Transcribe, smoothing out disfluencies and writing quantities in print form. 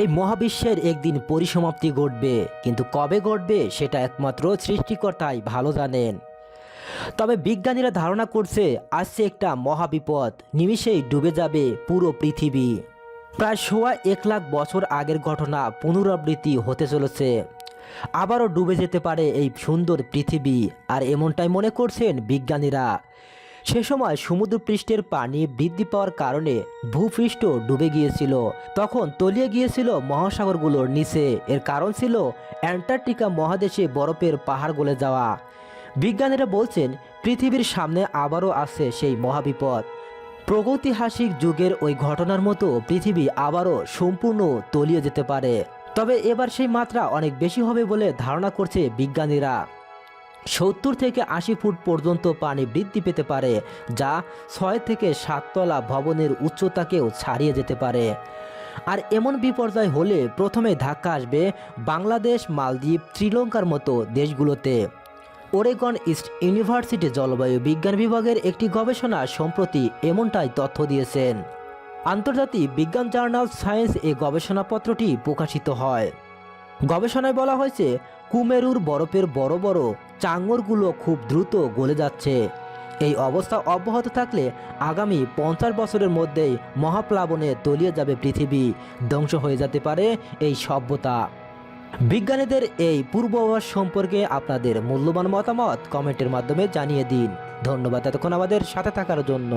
এই মহাবিশ্বের একদিন পরিসমাপ্তি ঘটবে, কিন্তু কবে ঘটবে সেটা একমাত্র সৃষ্টিকর্তাই ভালো জানেন। তবে বিজ্ঞানীরা ধারণা করছে আসছে একটা মহাবিপদ, নিমিষেই ডুবে যাবে পুরো পৃথিবী। প্রায় 1.25 লাখ বছর আগের ঘটনা পুনরাবৃত্তি হতে চলেছে। আবারও ডুবে যেতে পারে এই সুন্দর পৃথিবী, আর এমনটাই মনে করছেন বিজ্ঞানীরা। সে সময় সমুদ্রপৃষ্ঠের পানি বৃদ্ধি পাওয়ার কারণে ভূপৃষ্ঠ ডুবে গিয়েছিল, তখন তলিয়ে গিয়েছিল মহাসাগরগুলোর নিচে। এর কারণ ছিল অ্যান্টার্কটিকা মহাদেশে বরফের পাহাড় গলে যাওয়া। বিজ্ঞানীরা বলছেন পৃথিবীর সামনে আবারও আছে সেই মহাবিপদ। প্রাগৈতিহাসিক যুগের ওই ঘটনার মতো পৃথিবী আবারও সম্পূর্ণ তলিয়ে যেতে পারে। তবে এবার সেই মাত্রা অনেক বেশি হবে বলে ধারণা করছে বিজ্ঞানীরা। 70 থেকে 80 ফুট পর্যন্ত পানি বৃদ্ধি পেতে পারে, যা 6 থেকে 7 তলা ভবনের উচ্চতাকেও ছাড়িয়ে যেতে পারে। আর এমন বিপর্যয় হলে প্রথমে ধাক্কা আসবে বাংলাদেশ, মালদ্বীপ, শ্রীলঙ্কার মতো দেশগুলোতে। ওরেগন ইস্ট ইউনিভার্সিটি জলবায়ু বিজ্ঞান বিভাগের একটি গবেষণা সম্প্রতি এমনটাই তথ্য দিয়েছেন। আন্তর্জাতিক বিজ্ঞান জার্নাল সায়েন্স এ গবেষণাপত্রটি প্রকাশিত হয়। গবেষণায় বলা হয়েছে কুমেরুর বরফের বড় বড় চাঙড়গুলো খুব দ্রুত গলে যাচ্ছে। এই অবস্থা অব্যাহত থাকলে আগামী 50 বছরের মধ্যেই মহাপ্লাবনে তলিয়ে যাবে পৃথিবী, ধ্বংস হয়ে যেতে পারে এই সভ্যতা। বিজ্ঞানীদের এই পূর্বাভাস সম্পর্কে আপনাদের মূল্যবান মতামত কমেন্টের মাধ্যমে জানিয়ে দিন। ধন্যবাদ এতক্ষণ আমাদের সাথে থাকার জন্য।